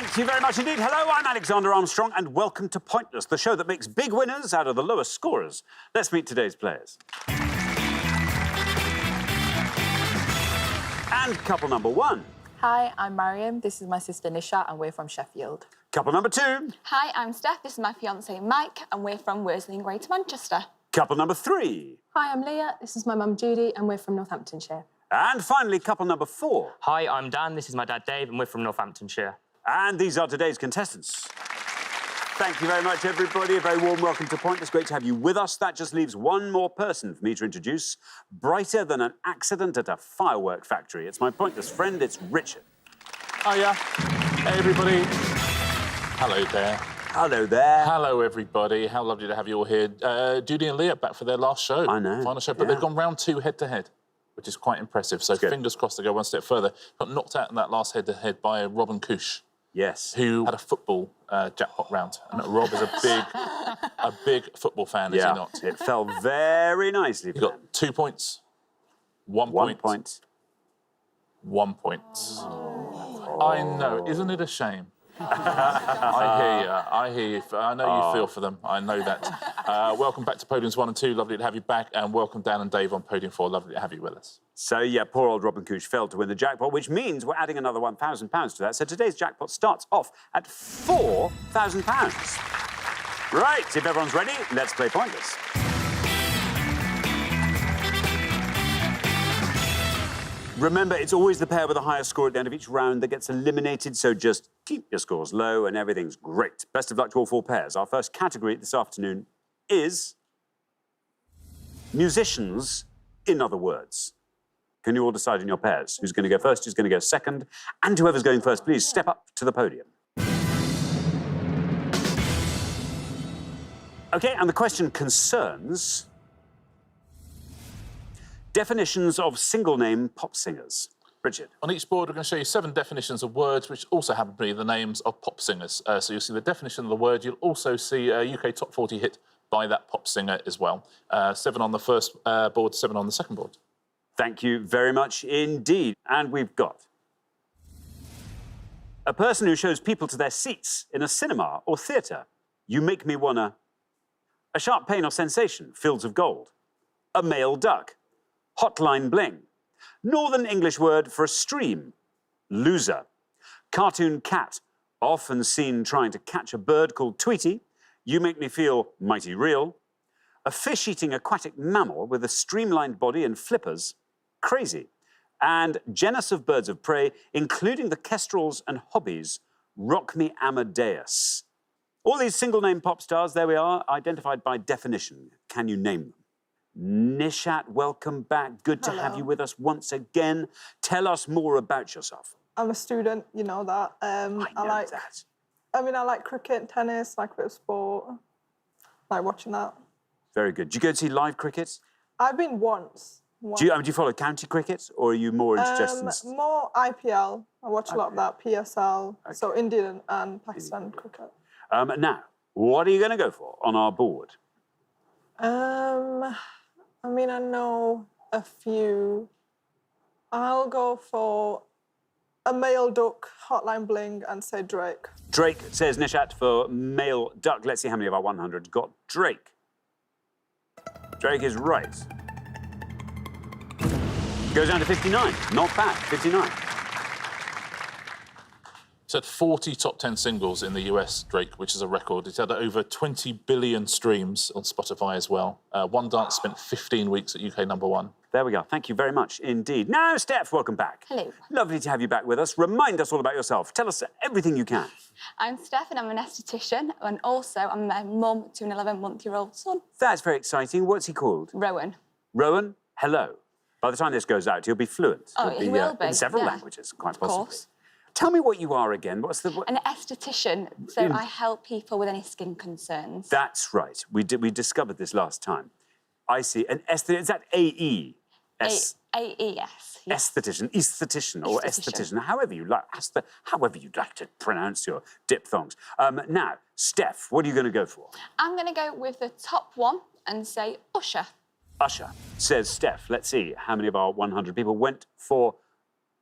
Thank you very much indeed. Hello, I'm Alexander Armstrong, and welcome to Pointless, the show that makes big winners out of the lowest scorers. Let's meet today's players. And couple number one. Hi, I'm Mariam. This is my sister Nisha, and we're from Sheffield. Couple number two. Hi, I'm Steph. This is my fiancé Mike, and we're from Worsley in Greater Manchester. Couple number three. Hi, I'm Leah. This is my mum Judy, and we're from Northamptonshire. And finally, couple number four. Hi, I'm Dan. This is my dad Dave, and we're from Northamptonshire. And these are today's contestants. Thank you very much, everybody. A very warm welcome to Pointless. Great to have you with us. That just leaves one more person for me to introduce. Brighter than an accident at a firework factory. It's my Pointless friend, it's Richard. Hiya. Hey, everybody. Hello there. Hello there. Hello, everybody. How lovely to have you all here. Judy and Leah back for their last show. I know. Final show, but they've gone round two head-to-head, which is quite impressive. So fingers crossed they go one step further. Got knocked out in that last head-to-head by Robin Kush. Yes. Who had a football jackpot round. And Rob is a big football fan, is he not? It fell very nicely. He got 2 points, 1 point. 1 point. 1 point. Oh. I know, isn't it a shame? I hear you. I know you feel for them. I know that. Welcome back to Podiums 1 and 2. Lovely to have you back. And welcome Dan and Dave on Podium 4. Lovely to have you with us. So, yeah, poor old Robin Kush failed to win the jackpot, which means we're adding another £1,000 to that. So today's jackpot starts off at £4,000. Right, if everyone's ready, let's play Pointless. Remember, it's always the pair with the highest score at the end of each round that gets eliminated, so just keep your scores low and everything's great. Best of luck to all four pairs. Our first category this afternoon is musicians, in other words. Can you all decide in your pairs who's going to go first, who's going to go second? And whoever's going first, please step up to the podium. OK, and the question concerns definitions of single-name pop singers. Richard. On each board, we're going to show you 7 definitions of words, which also happen to be the names of pop singers. So you'll see the definition of the word. You'll also see a UK Top 40 hit by that pop singer as well. 7 on the first board, 7 on the second board. Thank you very much indeed. And we've got a person who shows people to their seats in a cinema or theatre. You make me wanna. A sharp pain or sensation, fields of gold. A male duck. Hotline bling. Northern English word for a stream. Loser. Cartoon cat, often seen trying to catch a bird called Tweety. You make me feel mighty real. A fish-eating aquatic mammal with a streamlined body and flippers. Crazy. And genus of birds of prey, including the kestrels and hobbies. Rock me Amadeus. All these single-name pop stars, there we are, identified by definition. Can you name them? Nishat, welcome back. Good to have you with us once again. Tell us more about yourself. I'm a student, you know that. I like that. I mean, I like cricket, tennis, like a bit of sport. I like watching that. Very good. Do you go to see live cricket? I've been once. Do you follow county cricket, or are you more into just... More IPL. I watch a lot of that, PSL, so Indian and Pakistan cricket. Now, what are you going to go for on our board? I mean, I know a few. I'll go for a male duck, Hotline Bling, and say Drake. Drake, says Nishat, for male duck. Let's see how many of our 100 got Drake. Drake is right. Goes down to 59. Not bad, 59. He's had 40 top 10 singles in the US, Drake, which is a record. He's had over 20 billion streams on Spotify as well. One Dance spent 15 weeks at UK #1. There we go. Thank you very much indeed. Now, Steph, welcome back. Hello. Lovely to have you back with us. Remind us all about yourself. Tell us everything you can. I'm Steph and I'm an esthetician, and also I'm a mum to an 11-month-old son. That's very exciting. What's he called? Rowan. Rowan, hello. By the time this goes out, he'll be fluent. Oh, he will be. In several yeah. languages, quite Of possibly. course. Tell me what you are again. What's the... An esthetician, so I help people with any skin concerns. That's right. We discovered this last time. I see. An esthetician, is that A-E? A-E-S. Yes. Esthetician, or esthetician, however you like to pronounce your diphthongs. Now, Steph, what are you going to go for? I'm going to go with the top one and say Usher. Usher, says Steph. Let's see how many of our 100 people went for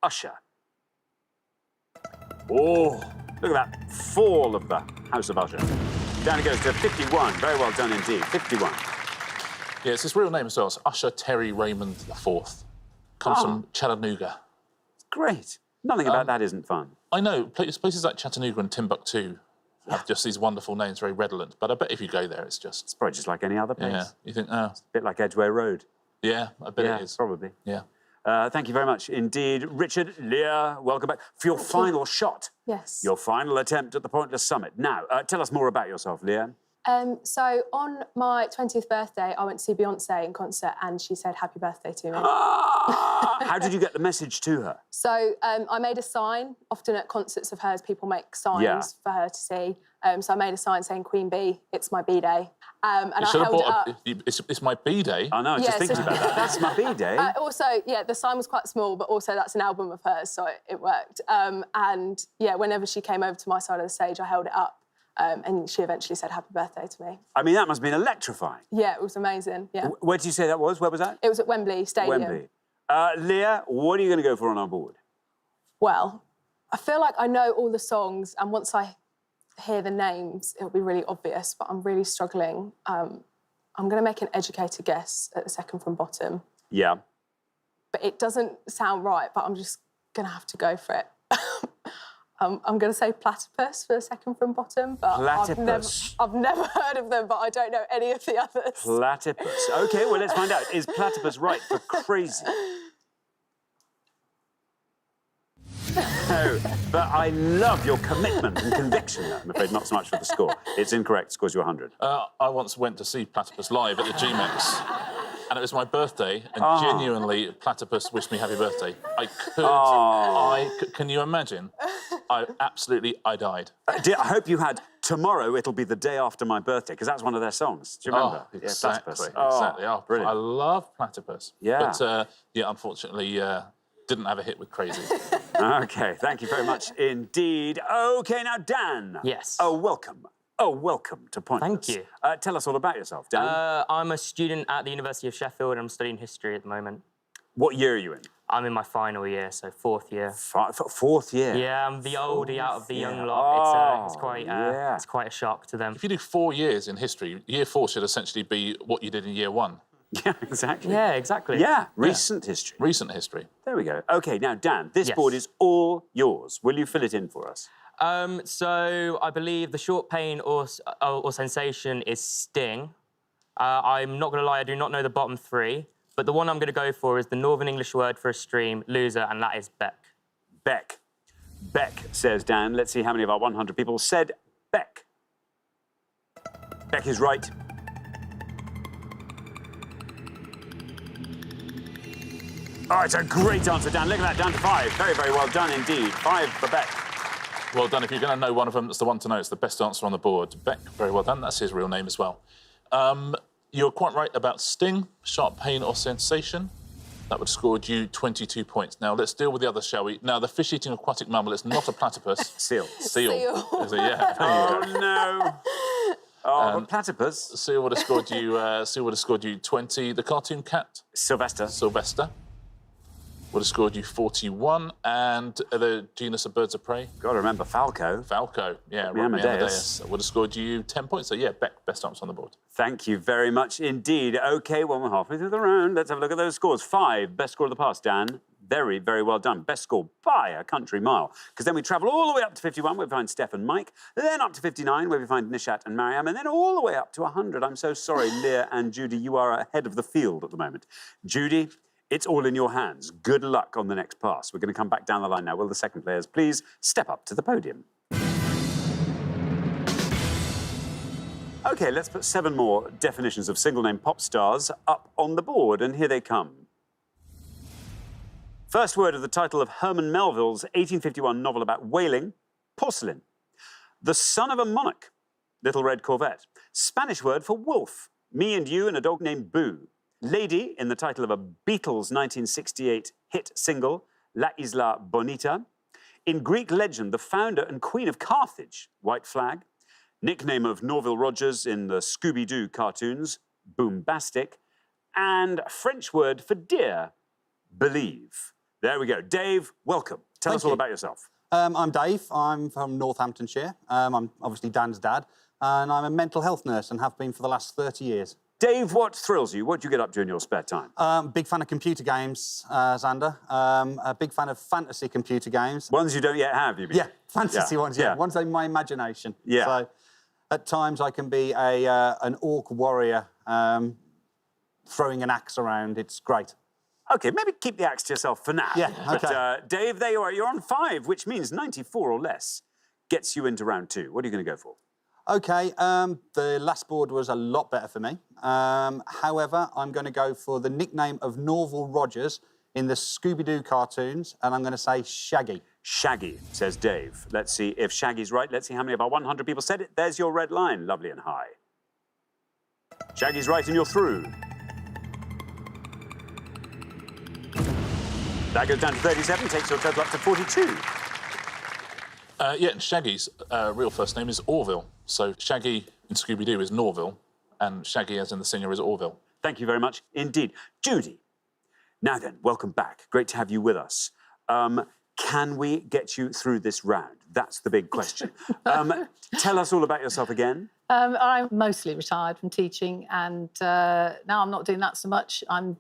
Usher. Oh, Look at that fall of the House of Usher. Down it goes to 51. Very well done indeed. 51. Yeah, it's his real name as well. It's Usher Terry Raymond IV. Comes from Chattanooga. Great. Nothing about that isn't fun. I know, places like Chattanooga and Timbuktu have just these wonderful names, very redolent. But I bet if you go there, it's just... It's probably just like any other place. Yeah, you think, oh... A bit like Edgware Road. Yeah, I bet Yeah, it is. probably. Yeah. Thank you very much indeed. Richard, Leah, welcome back for your final shot. Yes. Your final attempt at the Pointless Summit. Now, tell us more about yourself, Leah. So on my 20th birthday, I went to see Beyonce in concert and she said happy birthday to me. How did you get the message to her? So I made a sign. Often at concerts of hers, people make signs Yeah. for her to see. So I made a sign saying Queen Bee, it's my B-day. And I Should have held it bought up. it's my B-day. I know, I was just Yeah, thinking so- about that. That's my B-day. Also, yeah, the sign was quite small, but also that's an album of hers, so it worked. And yeah, whenever she came over to my side of the stage, I held it up. And she eventually said happy birthday to me. I mean, that must have been electrifying. Yeah, it was amazing, yeah. Where did you say that was? Where was that? It was at Wembley Stadium. Wembley. Leah, what are you going to go for on our board? Well, I feel like I know all the songs, and once I hear the names, it'll be really obvious, but I'm really struggling. I'm going to make an educated guess at the second from bottom, Yeah. but it doesn't sound right, but I'm just going to have to go for it. I'm going to say Platypus for the second from bottom, but Platypus. I've never heard of them, but I don't know any of the others. Platypus. OK, well, let's find out. Is Platypus right for crazy? No, but I love your commitment and conviction there. I'm afraid not so much for the score. It's incorrect. Scores you 100. I once went to see Platypus live at the GMEX. And it was my birthday, and genuinely, Platypus wished me happy birthday. Can you imagine? I died. Dear, I hope you had Tomorrow It'll Be the Day After My Birthday, because that's one of their songs. Do you remember? Exactly, Platypus. exactly. Oh, brilliant. I love Platypus. Yeah. But, unfortunately, didn't have a hit with Crazy. OK, thank you very much indeed. OK, now, Dan. Yes. Welcome. Welcome to Pointless. Thank you. Tell us all about yourself, Dan. I'm a student at the University of Sheffield and I'm studying history at the moment. What year are you in? I'm in my final year, so 4th year. Fourth year? Yeah, I'm the oldie out of the young lot. It's quite a shock to them. If you do 4 years in history, year 4 should essentially be what you did in year 1. Yeah, exactly. Yeah, exactly. Yeah, recent history. Recent history. There we go. OK, now, Dan, this Yes. board is all yours. Will you fill it in for us? So I believe the short pain or sensation is sting. I'm not going to lie, I do not know the bottom 3, but the one I'm going to go for is the Northern English word for a stream, loser, and that is beck. Beck. Beck, says Dan. Let's see how many of our 100 people said Beck. Beck is right. Oh, it's a great answer, Dan. Look at that, down to 5. Very, very well done indeed. 5 for Beck. Well done. If you're going to know one of them, that's the one to know. It's the best answer on the board. Beck, very well done. That's his real name as well. You're quite right about sting, sharp pain or sensation. That would have scored you 22 points. Now, let's deal with the others, shall we? Now, the fish-eating aquatic mammal is not a platypus. Seal. Seal. Is it? Yeah. Oh, no. Oh, but platypus. Seal would have scored you 20. The cartoon cat, Sylvester. Sylvester, would have scored you 41. And the genus of birds of prey, Got to remember Falco. falco. Yeah, Rodney Rodney Amadeus. Amadeus would have scored you 10 points. So, yeah, Beck, best answer on the board. Thank you very much indeed. OK, well, we're halfway through the round. Let's have a look at those scores. 5, best score of the past, Dan. Very, very well done. Best score by a country mile. Because then we travel all the way up to 51, where we find Steph and Mike. Then up to 59, where we find Nishat and Mariam. And then all the way up to 100. I'm so sorry, Leah and Judy, you are ahead of the field at the moment. Judy, it's all in your hands. Good luck on the next pass. We're going to come back down the line now. Will the second players please step up to the podium? OK, let's put 7 more definitions of single-name pop stars up on the board, and here they come. First word of the title of Herman Melville's 1851 novel about whaling, porcelain. The son of a monarch, Little Red Corvette. Spanish word for wolf, me and you and a dog named Boo. Lady in the title of a Beatles 1968 hit single, La Isla Bonita. In Greek legend, the founder and queen of Carthage, White Flag. Nickname of Norville Rogers in the Scooby-Doo cartoons, Boombastic. And French word for deer, believe. There we go. Dave, welcome. Tell us all about yourself. I'm Dave. I'm from Northamptonshire. I'm obviously Dan's dad, and I'm a mental health nurse and have been for the last 30 years. Dave, what thrills you? What do you get up to in your spare time? Big fan of computer games, Xander. A big fan of fantasy computer games. Ones you don't yet have, you mean? Yeah, fantasy ones, yeah. Ones in my imagination. Yeah. So at times I can be an orc warrior throwing an axe around. It's great. OK, maybe keep the axe to yourself for now. Yeah, OK. But, Dave, there you are. You're on 5, which means 94 or less gets you into round 2. What are you going to go for? OK, the last board was a lot better for me. However, I'm going to go for the nickname of Norval Rogers in the Scooby-Doo cartoons, and I'm going to say Shaggy. Shaggy, says Dave. Let's see if Shaggy's right. Let's see how many of our 100 people said it. There's your red line, lovely and high. Shaggy's right and you're through. That goes down to 37, takes your total up to 42. Yeah, and Shaggy's real first name is Orville. So Shaggy in Scooby-Doo is Norville, and Shaggy, as in the singer, is Orville. Thank you very much indeed. Judy, now then, welcome back. Great to have you with us. Can we get you through this round? That's the big question. Tell us all about yourself again. I'm mostly retired from teaching, and now I'm not doing that so much. I'm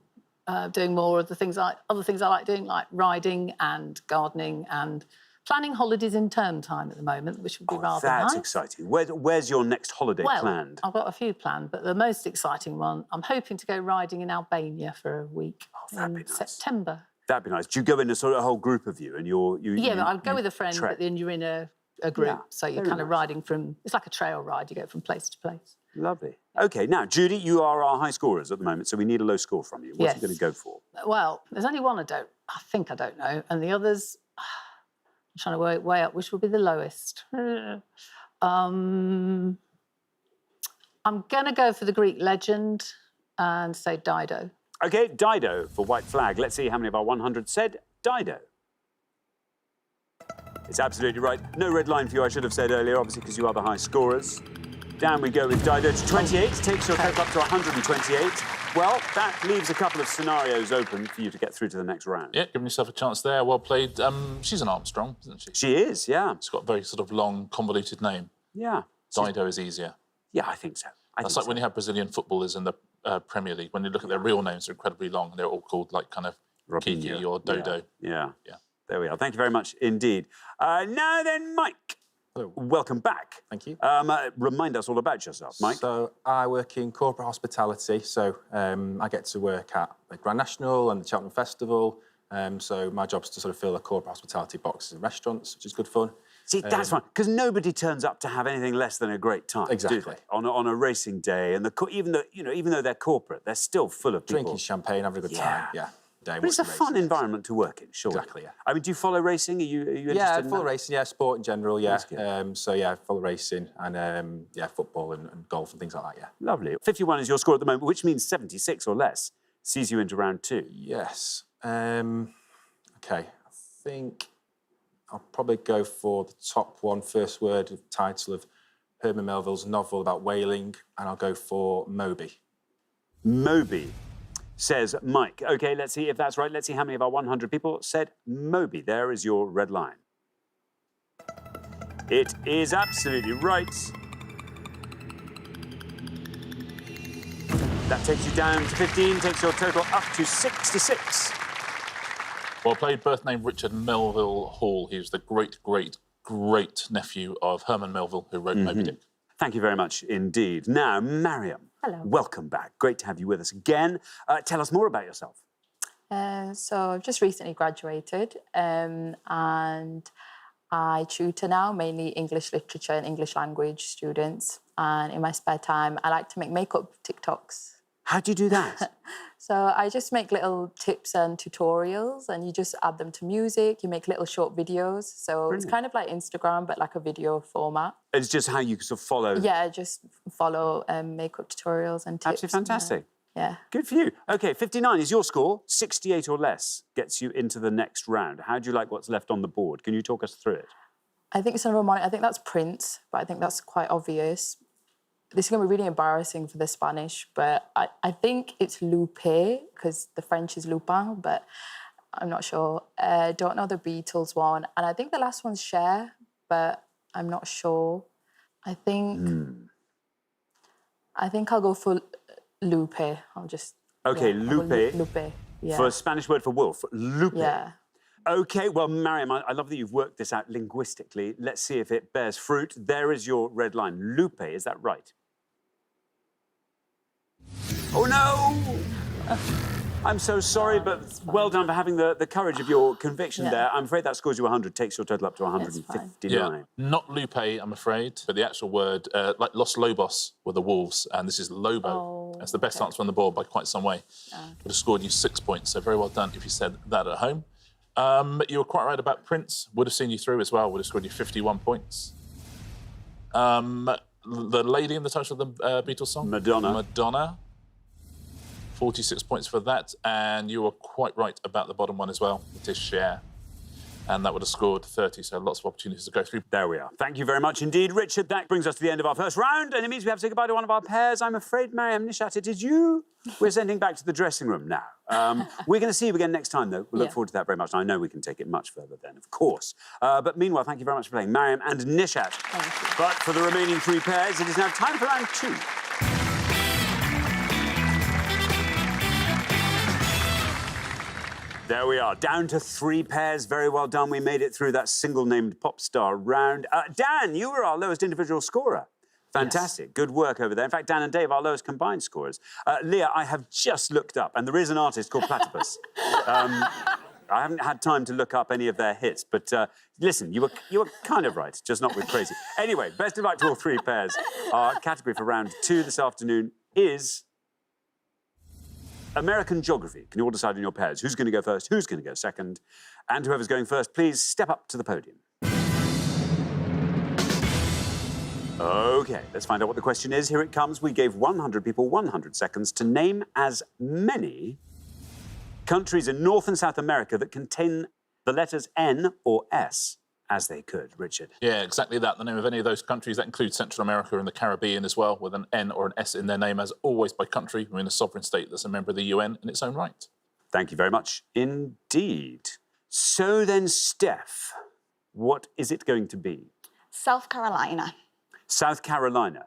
doing more of the things other things I like doing, like riding and gardening and planning holidays in term time at the moment, which would be rather That's nice. exciting. Where's your next holiday planned? I've got a few planned, but the most exciting one, I'm hoping to go riding in Albania for a week that'd in be nice. September. That'd be nice. Do you go in a sort of whole group of you and Yeah, but I'll go with a friend, trek? but then you're in a group, Yeah, so you're very kind of nice. riding from, it's like a trail ride, you go from place to place. Lovely. OK, now, Judy, you are our high scorers at the moment, so we need a low score from you. What are you Yes. going to go for? Well, there's only one I think I don't know, and the others, I'm trying to work way up, which would be the lowest. I'm going to go for the Greek legend and say Dido. OK, Dido for white flag. Let's see how many of our 100 said Dido. It's absolutely right. No red line for you, I should have said earlier, obviously, because you are the high scorers. Down we go with Dido to 28, takes your total up to 128. Well, that leaves a couple of scenarios open for you to get through to the next round. Yeah, giving yourself a chance there. Well played. She's an Armstrong, isn't she? She is, yeah. She's got a very sort of long, convoluted name. Yeah. Dido is easier. Yeah, I think so. That's like when you have Brazilian footballers in the Premier League. When you look at their real names, they're incredibly long, and they're all called like kind of Kiki Robinho. or Dodo. Yeah. Yeah. There we are. Thank you very much indeed. Now then, Mike. Hello. Welcome back. Thank you. Remind us all about yourself, Mike. So I work in corporate hospitality. So I get to work at the Grand National and the Cheltenham Festival. So my job is to sort of fill the corporate hospitality boxes in restaurants, which is good fun. See, that's fine, because nobody turns up to have anything less than a great time, do Exactly. they? On a racing day, and even though they're corporate, they're still full of people. Drinking champagne, having a good Yeah. time. Yeah. But it's a fun environment to work in, surely. Exactly, yeah. I mean, do you follow racing? Are you interested Yeah, in follow that? racing, yeah, sport in general, yeah. That's good. So yeah, follow racing and yeah, football and golf and things like that, yeah. Lovely. 51 is your score at the moment, which means 76 or less sees you into round 2. Yes. Okay, I think I'll probably go for the top one, first word of title of Herman Melville's novel about whaling, and I'll go for Moby. Moby, says Mike. OK, let's see if that's right. Let's see how many of our 100 people said Moby. There is your red line. It is absolutely right. That takes you down to 15, takes your total up to 66. Well played. Birth name Richard Melville Hall. He was the great, great, great nephew of Herman Melville, who wrote Moby Dick. Thank you very much indeed. Now, Mariam. Hello. Welcome back. Great to have you with us again. Tell us more about yourself. So I've just recently graduated and I tutor now, mainly English literature and English language students. And in my spare time, I like to make makeup TikToks. How do you do that? So I just make little tips and tutorials and you just add them to music. You make little short videos. So it's kind of like Instagram, but like a video format. It's just how you sort of follow. Yeah, just follow makeup tutorials and tips. Absolutely fantastic. Yeah. Good for you. OK, 59 is your score. 68 or less gets you into the next round. How do you like what's left on the board? Can you talk us through it? I think it's I think that's Prince, but I think that's quite obvious. This is going to be really embarrassing for the Spanish, but I think it's Lupe, because the French is Lupin, but I'm not sure. Don't know the Beatles one. And I think the last one's Cher, but I'm not sure. I think I'll go for Lupe. I'll just... OK, yeah, I'll go Lupe. Lupe, yeah. For a Spanish word for wolf, Lupe. Yeah. OK, well, Mariam, I love that you've worked this out linguistically. Let's see if it bears fruit. There is your red line. Lupe, is that right? Oh, no! I'm so sorry, but well done for having the courage of your conviction there. I'm afraid that scores you 100, takes your total up to 159. Yeah, not Lupe, I'm afraid, but the actual word, like Los Lobos were the wolves, and this is Lobo. Oh, That's the best answer on the board by quite some way. Would have scored you 6 points, so very well done if you said that at home. You were quite right about Prince, would have seen you through as well, would have scored you 51 points. The lady in the title of the Beatles song? Madonna. Madonna. 46 points for that, and you were quite right about the bottom one as well. It is Cher, and that would have scored 30, so lots of opportunities to go through. There we are. Thank you very much indeed, Richard. That brings us to the end of our first round, and it means we have to say goodbye to one of our pairs. I'm afraid, Mariam Nishat, it is you we're sending back to the dressing room now. We're going to see you again next time, though. We look forward to that very much. And I know we can take it much further then, of course. But meanwhile, thank you very much for playing, Mariam and Nishat. Thank you. But for the remaining 3 pairs, it is now time for round 2. There we are, down to 3 pairs. Very well done. We made it through that single-named pop star round. Dan, you were our lowest individual scorer. Fantastic. Yes. Good work over there. In fact, Dan and Dave, our lowest combined scorers. Leah, I have just looked up, and there is an artist called Platypus. I haven't had time to look up any of their hits, but listen, you were kind of right, just not with Crazy. Anyway, best of luck to all 3 pairs. Our category for round 2 this afternoon is American geography. Can you all decide on your pairs? Who's going to go first? Who's going to go second? And whoever's going first, please step up to the podium. OK, let's find out what the question is. Here it comes. We gave 100 people 100 seconds to name as many countries in North and South America that contain the letters N or S as they could. Richard. Yeah, exactly that. The name of any of those countries. That includes Central America and the Caribbean as well, with an N or an S in their name, as always by country. We're in a sovereign state that's a member of the UN in its own right. Thank you very much indeed. So then, Steph, what is it going to be? South Carolina. South Carolina,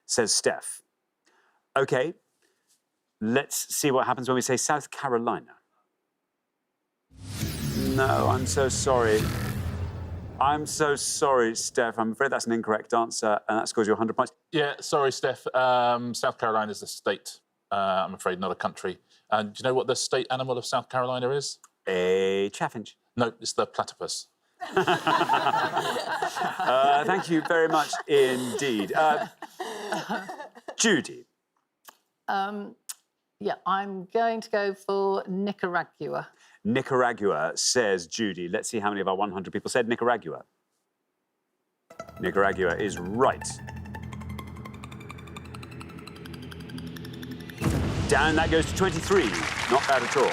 says Steph. OK, let's see what happens when we say South Carolina. No, I'm so sorry. I'm so sorry, Steph. I'm afraid that's an incorrect answer, and that scores you 100 points. Yeah, sorry, Steph. South Carolina is a state, I'm afraid, not a country. And do you know what the state animal of South Carolina is? A chaffinch. No, it's the platypus. Thank you very much indeed. Judy. Yeah, I'm going to go for Nicaragua. Nicaragua, says Judy. Let's see how many of our 100 people said Nicaragua. Nicaragua is right. Dan, that goes to 23. Not bad at all.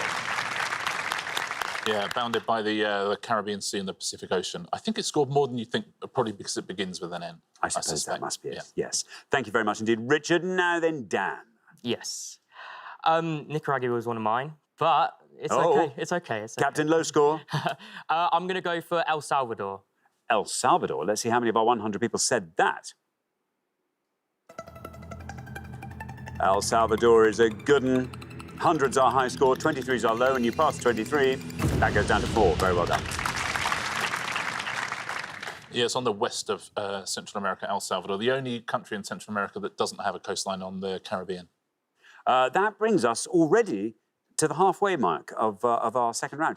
Yeah, bounded by the Caribbean Sea and the Pacific Ocean. I think it scored more than you think, probably because it begins with an N. I suppose that must be it. Yes. Thank you very much indeed. Richard, now then, Dan. Yes. Nicaragua was one of mine, but it's okay. It's okay. It's okay. Captain, low score. I'm going to go for El Salvador. El Salvador. Let's see how many of our 100 people said that. El Salvador is a good one. 100's our high score, 23's our low, and you passed 23. That goes down to 4. Very well done. Yeah, it's on the west of Central America, El Salvador, the only country in Central America that doesn't have a coastline on the Caribbean. That brings us already to the halfway mark of our second round.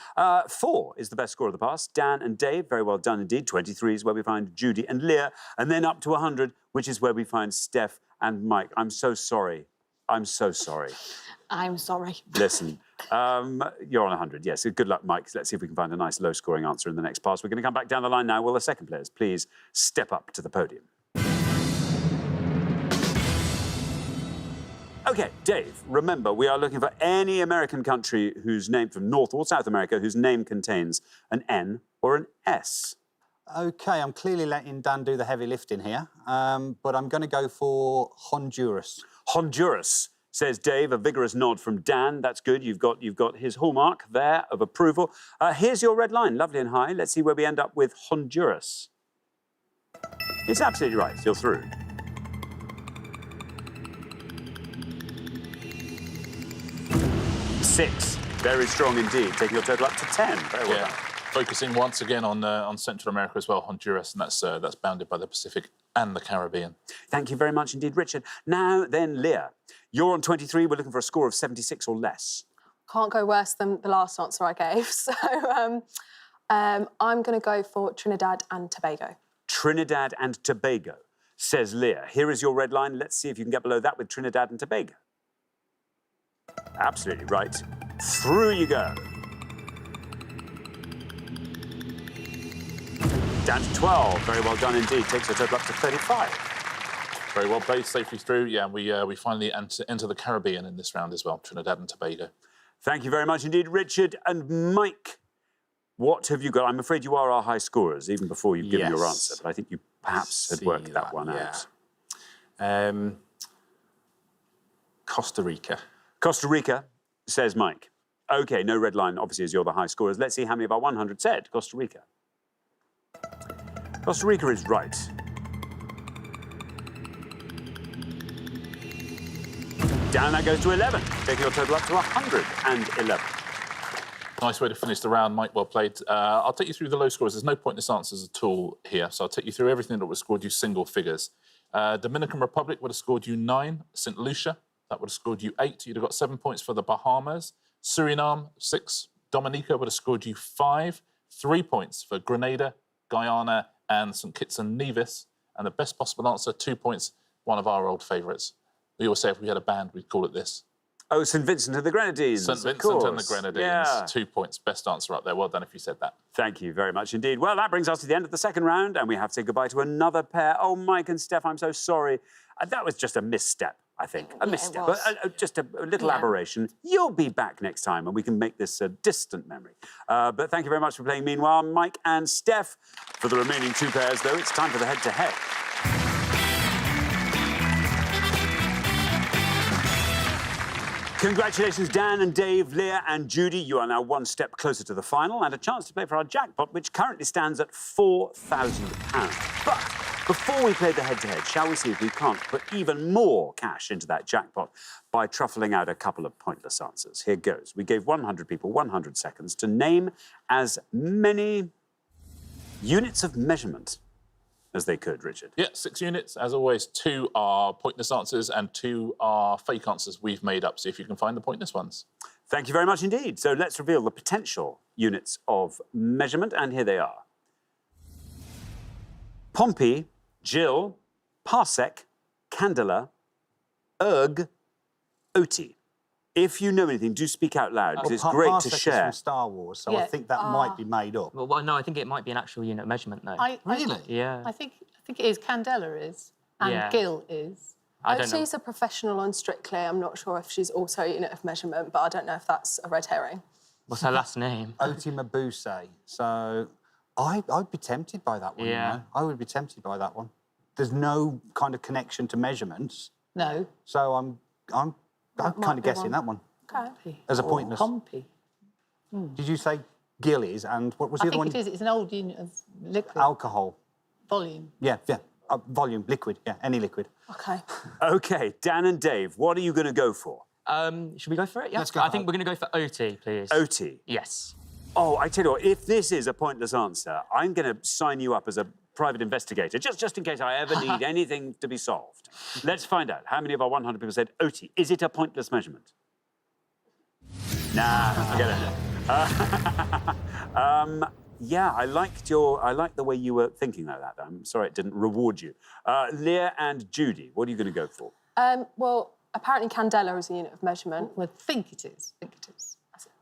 4 is the best score of the past. Dan and Dave, very well done indeed. 23 is where we find Judy and Leah. And then up to 100, which is where we find Steph and Mike. I'm so sorry. I'm so sorry. I'm sorry. Listen, you're on 100, yes. Good luck, Mike. Let's see if we can find a nice low-scoring answer in the next pass. We're going to come back down the line now. Will the second players please step up to the podium? OK, Dave, remember, we are looking for any American country whose name, from North or South America, whose name contains an N or an S. OK, I'm clearly letting Dan do the heavy lifting here, but I'm going to go for Honduras. Honduras, says Dave. A vigorous nod from Dan. That's good. You've got his hallmark there of approval. Here's your red line, lovely and high. Let's see where we end up with Honduras. It's absolutely right. You're through. 6. Very strong indeed. Taking your total up to 10. Very well done. Focusing once again on Central America as well, Honduras, and that's bounded by the Pacific and the Caribbean. Thank you very much indeed, Richard. Now then, Leah, you're on 23. We're looking for a score of 76 or less. Can't go worse than the last answer I gave. So I'm going to go for Trinidad and Tobago. Trinidad and Tobago, says Leah. Here is your red line. Let's see if you can get below that with Trinidad and Tobago. Absolutely right. Through you go. Down to 12. Very well done indeed. Takes your total up to 35. Very well played, safely through. Yeah, we finally enter the Caribbean in this round as well, Trinidad and Tobago. Thank you very much indeed, Richard. And Mike, what have you got? I'm afraid you are our high scorers, even before you've given your answer, but I think you perhaps had worked that one out. Costa Rica. Costa Rica, says Mike. OK, no red line, obviously, as you're the high scorers. Let's see how many of our 100 said Costa Rica. Costa Rica is right. Down that goes to 11, taking your total up to 111. Nice way to finish the round, Mike. Well played. I'll take you through the low scores. There's no pointless answers at all here, so I'll take you through everything that would have scored you single figures. Dominican Republic would have scored you 9. St. Lucia, that would have scored you 8. You'd have got 7 points for the Bahamas. Suriname, 6. Dominica would have scored you 5. 3 points for Grenada, Guyana, and St. Kitts and Nevis. And the best possible answer, 2 points, one of our old favourites. We always say if we had a band, we'd call it this. Oh, St. Vincent and the Grenadines. St. Vincent and the Grenadines. Yeah. 2 points. Best answer up there. Well done if you said that. Thank you very much indeed. Well, that brings us to the end of the second round, and we have to say goodbye to another pair. Oh, Mike and Steph, I'm so sorry. That was just a misstep, I think. A misstep. Just a little aberration. You'll be back next time, and we can make this a distant memory. But thank you very much for playing meanwhile, Mike and Steph. For the remaining 2 pairs, though, it's time for the head-to-head. Congratulations, Dan and Dave, Leah and Judy. You are now 1 step closer to the final and a chance to play for our jackpot, which currently stands at £4,000. But before we play the head-to-head, shall we see if we can't put even more cash into that jackpot by truffling out a couple of pointless answers? Here goes. We gave 100 people 100 seconds to name as many units of measurement as they could, Richard. Yeah, 6 units. As always, 2 are pointless answers and 2 are fake answers we've made up. See if you can find the pointless ones. Thank you very much indeed. So let's reveal the potential units of measurement, and here they are. Pompey, Jill, parsec, candela, erg, oti. If you know anything, do speak out loud, because it's great to Parsec is share. from Star Wars, so I think that might be made up. Well, no, I think it might be an actual unit of measurement, though. Really? Yeah. I think it is. Candela is, and Gil is. I don't know. She's a professional on Strictly. I'm not sure if she's also a unit of measurement, but I don't know if that's a red herring. What's her last name? Oti Mabuse. So I'd be tempted by that one. Yeah. You know? I would be tempted by that one. There's no kind of connection to measurements, No. so I'm kind of guessing that one Okay. as a pointless. Pompey. Did you say Gillies and what was the I other think one? it is. It's an old unit of liquid. Alcohol. Volume. Yeah. Volume, liquid. Yeah, any liquid. Okay. OK, Dan and Dave, what are you going to go for? Should we go for it? Yeah. Let's go I for think it. we're going to go for OT, please. OT. Yes. Oh, I tell you what, if this is a pointless answer, I'm going to sign you up as a private investigator, just in case I ever need anything to be solved. Let's find out how many of our 100 people said OT. Is it a pointless measurement? Nah, forget it. Yeah, I like the way you were thinking like that. I'm sorry it didn't reward you. Leah and Judy, what are you going to go for? Well, apparently Candela is a unit of measurement. We think it is.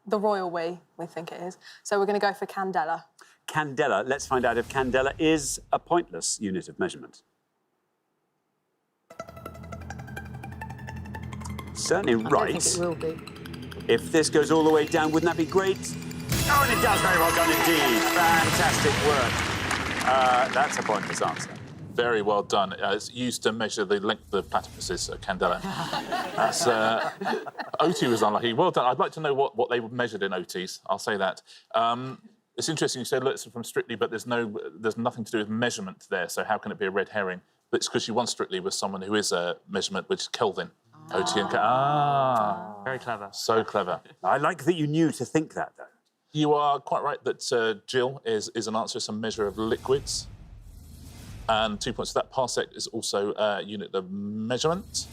The royal we think it is. So we're going to go for Candela. Candela. Let's find out if candela is a pointless unit of measurement. Certainly I right. don't think it will be. If this goes all the way down, wouldn't that be great? Oh, and it does. Very well done indeed. Fantastic work. That's a pointless answer. Very well done. It's used to measure the length of platypuses, candela. That's, OT was unlucky. Well done. I'd like to know what they measured in OTs. I'll say that. It's interesting you said, look, it's from Strictly, but there's nothing to do with measurement there, so how can it be a red herring? But it's because you won Strictly with someone who is a measurement, which is Kelvin. OT and Very clever. So clever. I like that you knew to think that, though. You are quite right that Jill is an answer, some measure of liquids. And 2 points for that. Parsec is also a unit of measurement.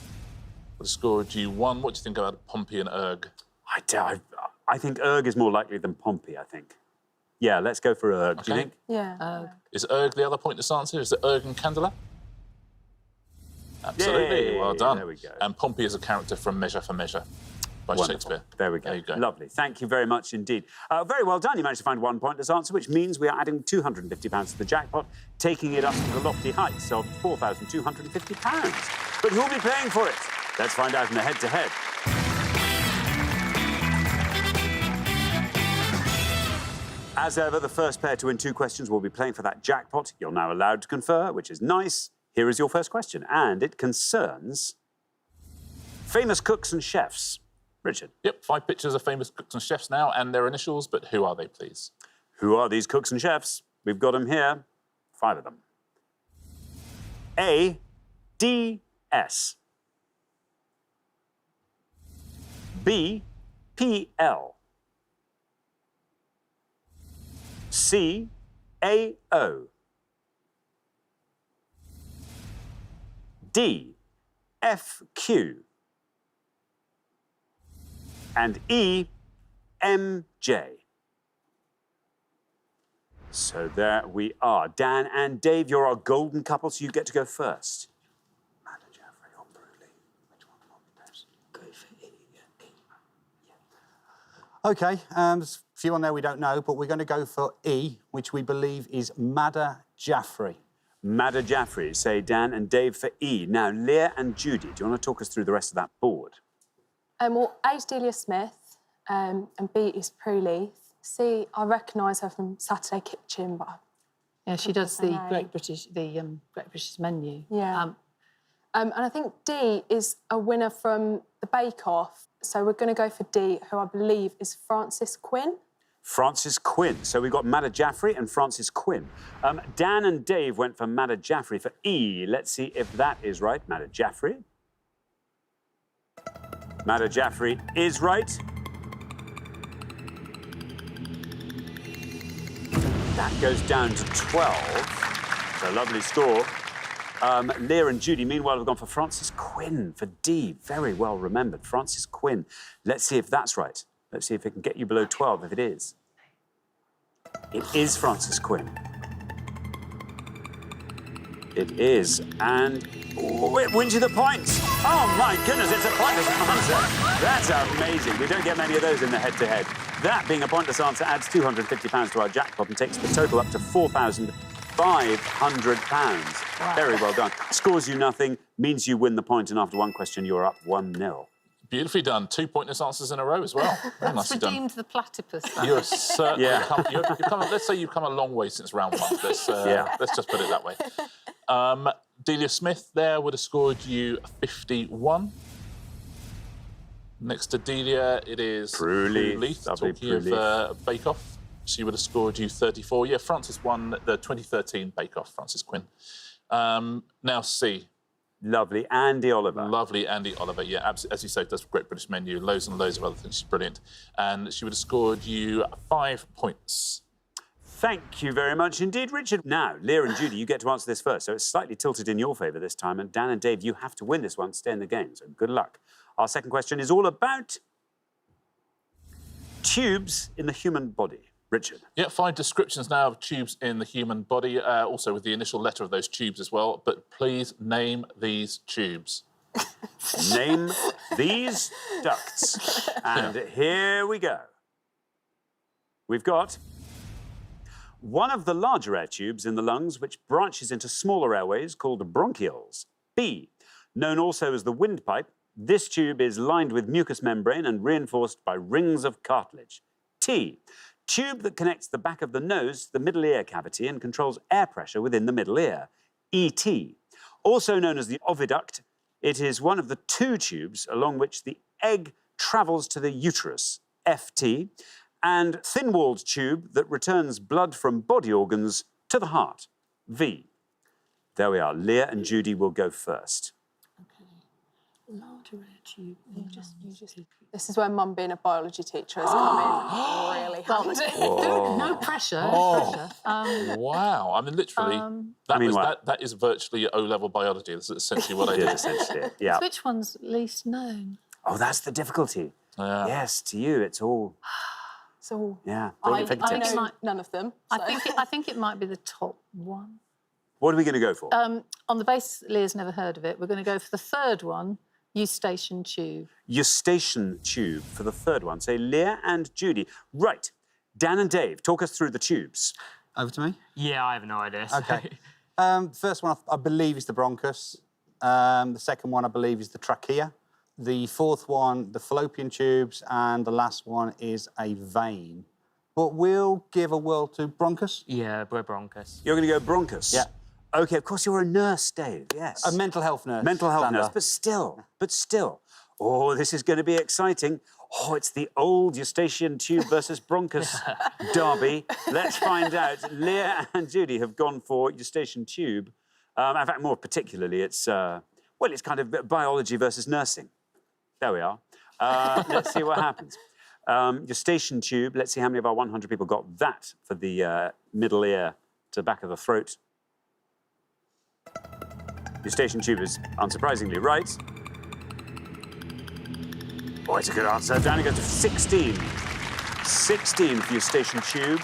Would have scored you 1. What do you think about Pompey and erg? I think erg is more likely than Pompey, I think. Yeah, let's go for erg. Okay. Do you think? Yeah. Is erg the other pointless answer? Is it erg and candela? Absolutely. Yay, Well done. there we go. And Pompey is a character from Measure for Measure by Wonderful. Shakespeare. There we go. There you go. Lovely. Thank you very much indeed. Very well done. You managed to find 1 pointless answer, which means we are adding £250 to the jackpot, taking it up to the lofty heights of £4,250. But who'll be paying for it? Let's find out in the head-to-head. As ever, the first pair to win 2 questions will be playing for that jackpot. You're now allowed to confer, which is nice. Here is your first question, and it concerns famous cooks and chefs. Richard. Yep, 5 pictures of famous cooks and chefs now, and their initials, but who are they, please? Who are these cooks and chefs? We've got them here. 5 of them. A. D.S. B. P.L. C. A.O. D. F.Q. and E. M.J. So there we are. Dan and Dave, you're our golden couple, so you get to go first. Madder Jaffrey or Bruley? Which one will be best? Go for E. OK, there's a few on there we don't know, but we're going to go for E, which we believe is Madder Jaffrey. Madder Jaffrey, say Dan and Dave for E. Now, Leah and Judy, do you want to talk us through the rest of that board? Well, A is Delia Smith, and B is Prue Leith. C, I recognise her from Saturday Kitchen, but Yeah, she does the know. Great British Menu. yeah. And I think D is a winner from the Bake Off. So we're going to go for D, who I believe is Frances Quinn. Frances Quinn. So we've got Madder Jaffrey and Frances Quinn. Dan and Dave went for Madder Jaffrey for E. Let's see if that is right. Madder Jaffrey. Madder Jaffrey is right. That goes down to 12. It's a lovely score. Leah and Judy, meanwhile, have gone for Frances Quinn for D. Very well remembered. Frances Quinn. Let's see if that's right. Let's see if it can get you below 12, if it is. It is Frances Quinn. It is, and it wins you the points. Oh, my goodness, it's a pointless answer. That's amazing. We don't get many of those in the head-to-head. That, being a pointless answer, adds £250 to our jackpot and takes the total up to £4,500. Wow. Very well done. Scores you nothing, means you win the point, and after 1 question, you're up 1-0. Beautifully done. 2 pointless answers in a row as well. Very That's nicely done. redeemed the platypus. that. You're certainly Yeah. let's say you've come a long way since round 1. Let's just put it that way. Delia Smith there would have scored you 51. Next to Delia, it is Prue Leith. Lovely, Talking Prue of Leith. Bake Off, she would have scored you 34. Yeah, Frances won the 2013 Bake Off, Frances Quinn. Now C. Lovely. Andy Oliver. Lovely Andy Oliver, yeah, as you say, does Great British Menu, loads and loads of other things. She's brilliant. And she would have scored you 5 points. Thank you very much indeed, Richard. Now, Leah and Judy, you get to answer this first, so it's slightly tilted in your favour this time. And Dan and Dave, you have to win this one to stay in the game, so good luck. Our second question is all about tubes in the human body. Richard. Yeah, 5 descriptions now of tubes in the human body, also with the initial letter of those tubes as well. But please name these tubes. Name these ducts. And here we go. We've got one of the larger air tubes in the lungs, which branches into smaller airways called bronchioles. B, known also as the windpipe, this tube is lined with mucous membrane and reinforced by rings of cartilage. T, tube that connects the back of the nose to the middle ear cavity and controls air pressure within the middle ear. ET. Also known as the oviduct, it is one of the two tubes along which the egg travels to the uterus, FT, and thin-walled tube that returns blood from body organs to the heart, V. There we are. Leah and Judy will go first. Larger rare tube. This is where Mum, being a biology teacher, has come in really handy. No pressure. No pressure. Wow. I mean, literally, that is virtually O-level biology. That's essentially what I did. Essentially, yeah. Which one's least known? Oh, that's the difficulty. Yeah. Yes, to you, it's all... So Yeah, I fingertips. know none of them. So. I think it might be the top one. What are we going to go for? On the basis Leah's never heard of it, we're going to go for the third one, eustachian tube. Eustachian tube for the third one. Say Leah and Judy. Right. Dan and Dave, talk us through the tubes. Over to me. Yeah, I have no idea. so- Okay. First one, I believe, is the bronchus. The second one, I believe, is the trachea. The fourth one, the fallopian tubes, and the last one is a vein. But we'll give a whirl to bronchus. Yeah, we're bronchus. You're going to go bronchus? Yeah. OK, of course, you're a nurse, Dave, yes. A mental health nurse. Mental health Sander. nurse, but still. Oh, this is going to be exciting. Oh, it's the old eustachian tube versus bronchus derby. Let's find out. Leah and Judy have gone for eustachian tube. In fact, more particularly, it's kind of biology versus nursing. There we are. Let's see what happens. Eustachian tube, let's see how many of our 100 people got that for the middle ear to back of the throat. Eustachian tube is unsurprisingly right. Oh, it's a good answer. Down it goes to 16. 16 for eustachian tube.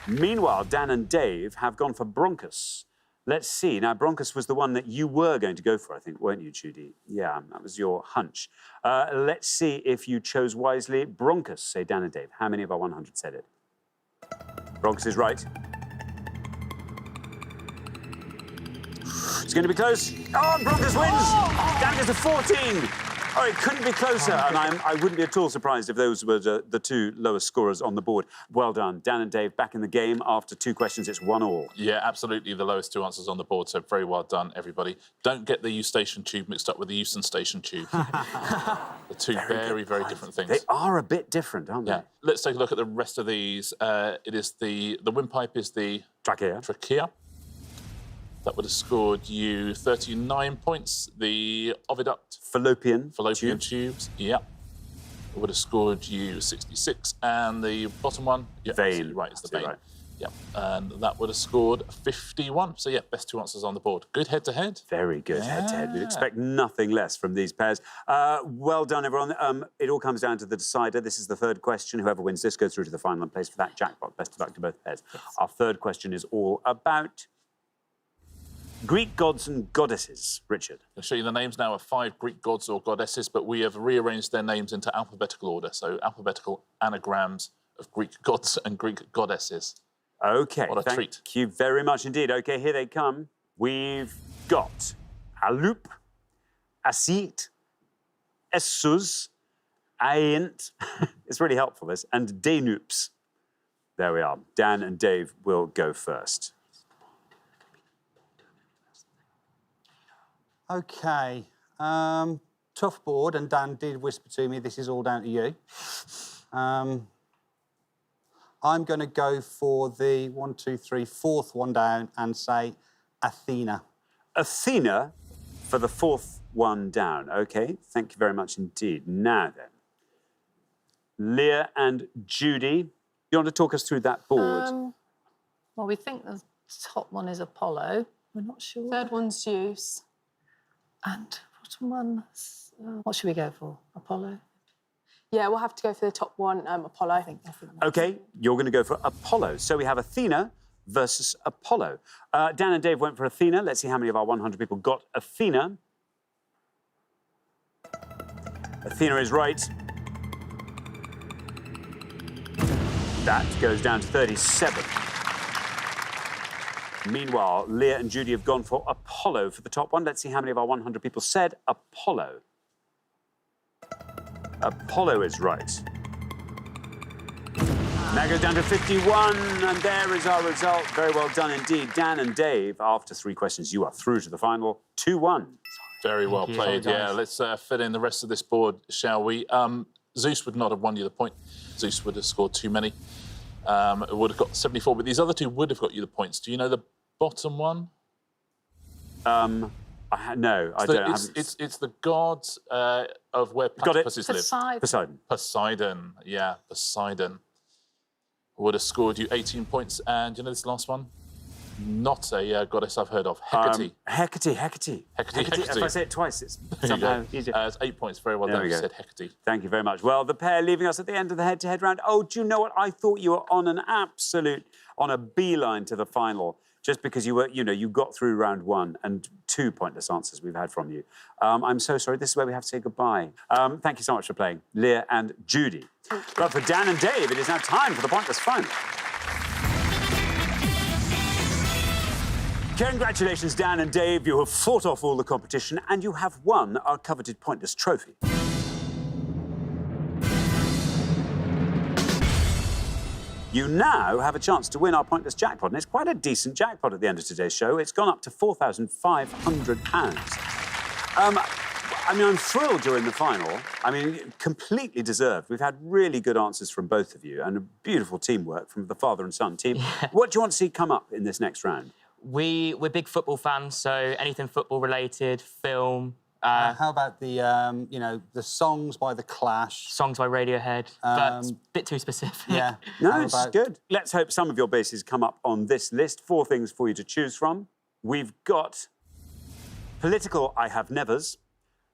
Meanwhile, Dan and Dave have gone for bronchus. Let's see. Now, bronchus was the one that you were going to go for, I think, weren't you, Judy? Yeah, that was your hunch. Let's see if you chose wisely. Bronchus, say Dan and Dave. How many of our 100 said it? Bronchus is right. It's going to be close. Oh, and Bronchus wins! Dan goes to 14. Oh, it couldn't be closer, and I wouldn't be at all surprised if those were the two lowest scorers on the board. Well done. Dan and Dave back in the game. After 2 questions, it's 1-1. Yeah, absolutely the lowest 2 answers on the board, so very well done, everybody. Don't get the eustachian tube mixed up with the Euston Station tube. The two very, very different things. They are a bit different, aren't they? Yeah. Let's take a look at the rest of these. It is the windpipe is the Trachea. That would have scored you 39 points. The oviduct. Fallopian tubes. Yeah. It would have scored you 66. And the bottom one, yeah, vein. Absolutely right, it's the vein. Right. Yeah. And that would have scored 51. So, yeah, best 2 answers on the board. Good head-to-head. Very good head-to-head. We'd expect nothing less from these pairs. Well done, everyone. It all comes down to the decider. This is the third question. Whoever wins this goes through to the final and plays for that jackpot. Best of luck to both pairs. Yes. Our third question is all about Greek gods and goddesses. Richard. I'll show you the names now of 5 Greek gods or goddesses, but we have rearranged their names into alphabetical order, so alphabetical anagrams of Greek gods and Greek goddesses. OK. What a treat. Thank you very much indeed. OK, here they come. We've got Alup, Asit, Essus, Aint. It's really helpful, this. And Danupes. There we are. Dan and Dave will go first. OK. Tough board, and Dan did whisper to me, this is all down to you. I'm going to go for the 1, 2, 3, fourth one down and say Athena. Athena for the fourth one down. OK, thank you very much indeed. Now then, Leah and Judy, you want to talk us through that board? Well, we think the top one is Apollo. We're not sure. Third one's Zeus. And bottom one, what should we go for? Apollo? Yeah, we'll have to go for the top one, Apollo. I think. OK, you're going to go for Apollo. So we have Athena versus Apollo. Dan and Dave went for Athena. Let's see how many of our 100 people got Athena. Athena is right. That goes down to 37. Meanwhile, Leah and Judy have gone for Apollo for the top one. Let's see how many of our 100 people said Apollo. Apollo is right. That goes down to 51, and there is our result. Very well done indeed. Dan and Dave, after 3 questions, you are through to the final 2-1. Very well you. played. Yeah, let's fit in the rest of this board, shall we? Zeus would not have won you the point. Zeus would have scored too many. It would have got 74, but these other two would have got you the points. Do you know the bottom one? No, I don't. It's the gods of where platypuses live. Poseidon. Poseidon, yeah, Poseidon. Would have scored you 18 points. And do you know this last one? Not a goddess I've heard of. Hecate. Hecate. If I say it twice, it's somehow easier. It's 8 points. Very well There done. we You go. said Hecate. Thank you very much. Well, the pair leaving us at the end of the head-to-head round. Oh, do you know what? I thought you were on a beeline to the final, just because you got through round 1 and 2 pointless answers we've had from you. I'm so sorry. This is where we have to say goodbye. Thank you so much for playing, Leah and Judy. But for Dan and Dave, it is now time for the pointless final. Congratulations, Dan and Dave. You have fought off all the competition and you have won our coveted pointless trophy. You now have a chance to win our pointless jackpot, and it's quite a decent jackpot at the end of today's show. It's gone up to £4,500. I'm thrilled you're in the final. Completely deserved. We've had really good answers from both of you and a beautiful teamwork from the father and son team. Yeah. What do you want to see come up in this next round? We're big football fans, so anything football related, film. How about the songs by The Clash? Songs by Radiohead. That's a bit too specific. Yeah. No, it's good. Let's hope some of your bases come up on this list. 4 things for you to choose from. We've got political I have nevers,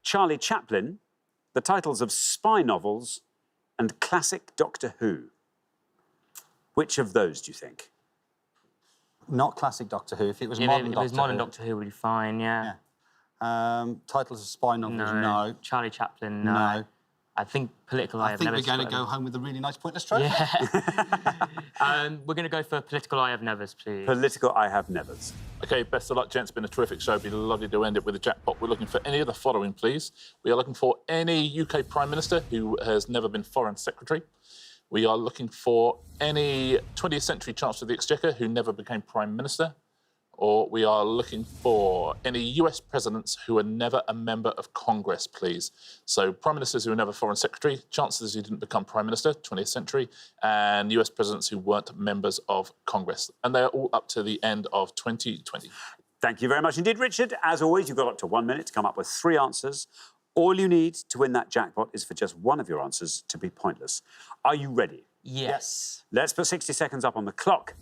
Charlie Chaplin, the titles of spy novels, and classic Doctor Who. Which of those do you think? Not classic Doctor Who. If it was modern Doctor Who, would be fine, yeah. Titles of spy novels, no. Charlie Chaplin, no. No. I think political I think we're going to go home with a really nice pointless trophy. Yeah. We're going to go for political I have nevers, please. Political I have nevers. OK, best of luck, gents. It's been a terrific show. It'd be lovely to end it with a jackpot. We're looking for any of the following, please. We are looking for any UK Prime Minister who has never been Foreign Secretary. We are looking for any 20th century Chancellor of the Exchequer who never became Prime Minister. Or we are looking for any US presidents who are never a member of Congress, please. So Prime Ministers who were never Foreign Secretary, Chancellors who didn't become Prime Minister, 20th century, and US presidents who weren't members of Congress. And they're all up to the end of 2020. Thank you very much indeed, Richard. As always, you've got up to 1 minute to come up with 3 answers. All you need to win that jackpot is for just one of your answers to be pointless. Are you ready? Yes. Let's put 60 seconds up on the clock.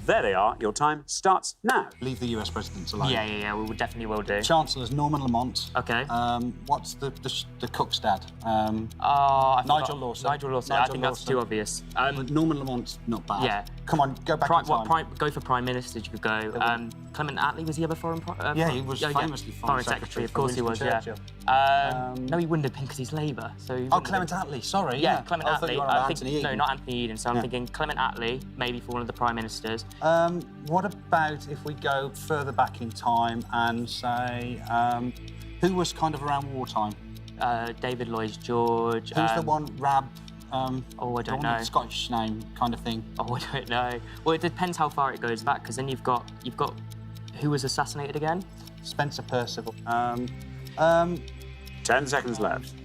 There they are. Your time starts now. Leave the US presidents alone. Yeah, we definitely will do. Chancellor's Norman Lamont. OK. What's the cook's dad? Nigel Lawson. Nigel Lawson. I think that's too obvious. Norman Lamont's not bad. Yeah. Come on, go back in time. Go for Prime Ministers, you could go. Clement Attlee, was he ever foreign... yeah, he was famously Foreign Secretary. Of course he was, Churchill. No, he wouldn't have been because he's Labour. So Clement Attlee, sorry. Yeah, Clement Attlee. I think, no, not Anthony Eden. So I'm thinking Clement Attlee, maybe for one of the Prime Ministers. What about if we go further back in time and say, who was kind of around wartime? David Lloyd George. Who's the one, Rab? I don't know. Scottish name kind of thing. I don't know. Well, it depends how far it goes back, because then you've got who was assassinated again? Spencer Perceval. 10 seconds left.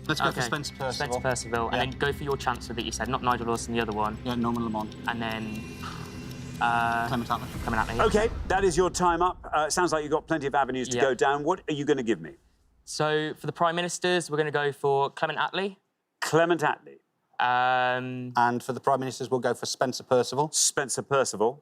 Let's go for Spencer Perceval. Spencer Perceval, and then go for your Chancellor that you said, not Nigel Lawson, the other one. Yeah, Norman Lamont. And then Clement Attlee. OK, that is your time up. Sounds like you've got plenty of avenues to go down. What are you going to give me? So for the Prime Ministers, we're going to go for Clement Attlee. Clement Attlee. And for the Prime Ministers, we'll go for Spencer Perceval. Spencer Perceval.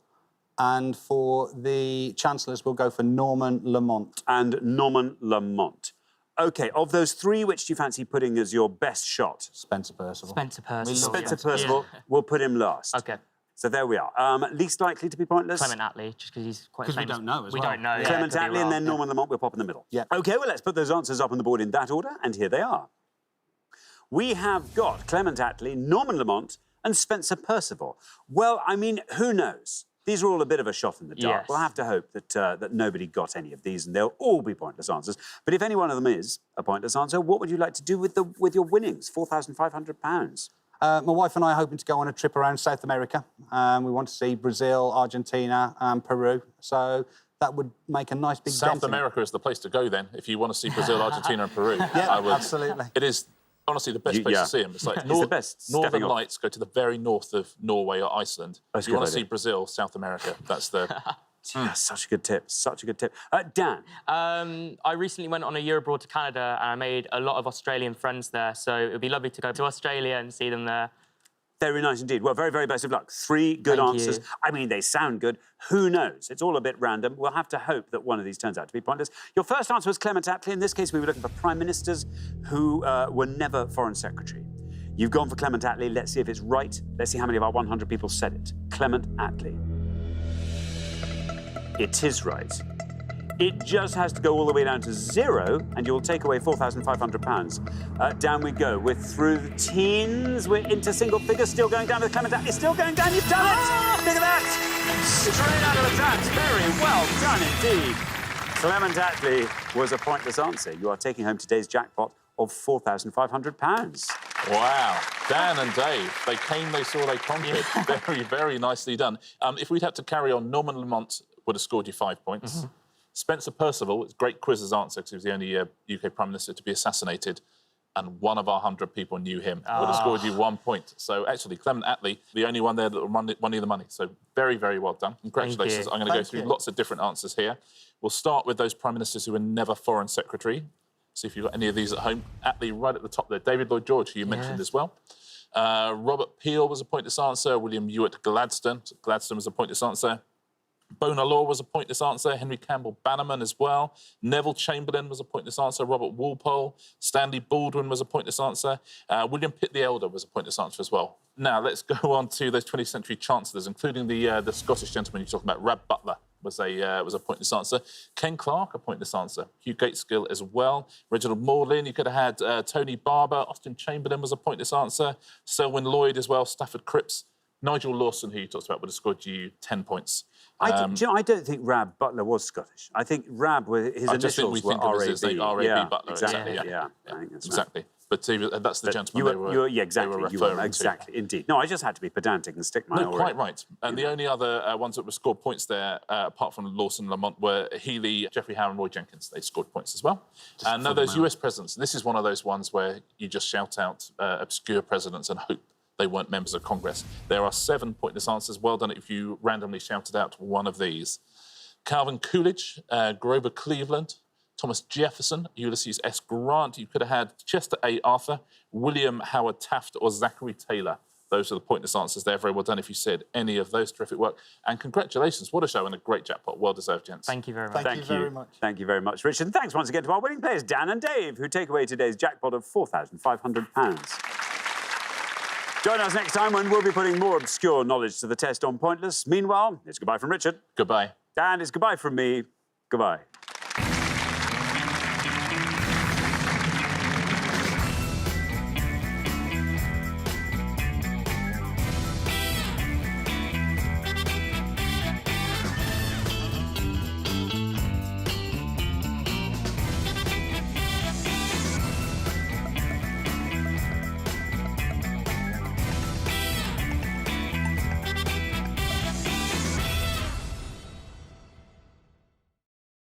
And for the Chancellors, we'll go for Norman Lamont. And Norman Lamont. OK, of those 3, which do you fancy putting as your best shot? Spencer Perceval. Spencer Perceval. Spencer Perceval. We'll put him last. OK. So there we are. Least likely to be pointless? Clement Attlee, just because he's quite famous. Because we don't know as well. We don't know, Clement Attlee and then Norman Lamont, we'll pop in the middle. Yeah. OK, well, let's put those answers up on the board in that order, and here they are. We have got Clement Attlee, Norman Lamont, and Spencer Perceval. Well, who knows? These are all a bit of a shot in the dark. Yes. We'll have to hope that nobody got any of these, and they'll all be pointless answers. But if any one of them is a pointless answer, what would you like to do with your winnings? £4,500. My wife and I are hoping to go on a trip around South America. We want to see Brazil, Argentina, and Peru. So that would make a nice big dent South in it. America is the place to go then, if you want to see Brazil, Argentina and Peru. Yeah, absolutely. It is honestly the best place to see them. It's like the best Northern stepping off. Lights go to the very north of Norway or Iceland. That's If you a good want to see idea. Brazil, South America, that's the... Such a good tip. Such a good tip. Dan. I recently went on a year abroad to Canada and I made a lot of Australian friends there. So it would be lovely to go to Australia and see them there. Very nice indeed. Well, very, very best of luck. 3 good Thank answers. you. I mean, they sound good. Who knows? It's all a bit random. We'll have to hope that one of these turns out to be pointless. Your first answer was Clement Attlee. In this case, we were looking for prime ministers who were never foreign secretary. You've gone for Clement Attlee. Let's see if it's right. Let's see how many of our 100 people said it. Clement Attlee. It is right. It just has to go all the way down to 0, and you'll take away £4,500. Down we go. We're through the teens. We're into single figures. Still going down with Clement Attlee. Still going down. You've done it! Look at that! Straight out of the tracks. Very well done indeed. Clement Attlee was a pointless answer. You are taking home today's jackpot of £4,500. Wow. Dan and Dave, they came, they saw, they conquered. Very, very nicely done. If we'd had to carry on, Norman Lamont would have scored you 5 points. Spencer Percival, it's a great quiz's answer because he was the only UK Prime Minister to be assassinated, and one of our 100 people knew him. Would have scored you 1 point. So actually, Clement Attlee, the only one there that won any of the money. So very, very well done. Congratulations. you. I'm going to go through lots of different answers here. We'll start with those Prime Ministers who were never Foreign Secretary. See if you've got any of these at home. Attlee right at the top there. David Lloyd George, who you mentioned as well. Robert Peel was a pointless answer. William Ewart Gladstone. Gladstone was a pointless answer. Bonar Law was a pointless answer. Henry Campbell Bannerman as well. Neville Chamberlain was a pointless answer. Robert Walpole. Stanley Baldwin was a pointless answer. William Pitt the Elder was a pointless answer as well. Now, let's go on to those 20th century chancellors, including the Scottish gentleman you talked about, Rab Butler. Was a pointless answer. Ken Clarke, a pointless answer. Hugh Gateskill as well. Reginald Morlin, you could have had Tony Barber. Austin Chamberlain was a pointless answer. Selwyn Lloyd as well. Stafford Cripps. Nigel Lawson, who you talked about, would have scored you 10 points. I don't think Rab Butler was Scottish. I think Rab, his I just think initials we think were of it as R.A.B. R.A.B. Butler. Exactly. Exactly. Yeah. I think that's exactly. Right. But that's the gentleman they were referring to. Exactly, indeed. No, I just had to be pedantic and stick my... No, quite right. And the only other ones that were scored points there, apart from Lawson and Lamont, were Healy, Geoffrey Howe and Roy Jenkins. They scored points as well. And now those US presidents, this is one of those ones where you just shout out obscure presidents and hope they weren't members of Congress. There are 7 pointless answers. Well done if you randomly shouted out one of these. Calvin Coolidge, Grover Cleveland, Thomas Jefferson, Ulysses S. Grant. You could have had Chester A. Arthur, William Howard Taft, or Zachary Taylor. Those are the pointless answers there. Very well done if you said any of those. Terrific work. And congratulations. What a show and a great jackpot. Well deserved, gents. Thank you very much. Thank you very much. Thank you very much, Richard. And thanks once again to our winning players, Dan and Dave, who take away today's jackpot of £4,500. Join us next time when we'll be putting more obscure knowledge to the test on Pointless. Meanwhile, it's goodbye from Richard. Goodbye. Dan, it's goodbye from me. Goodbye.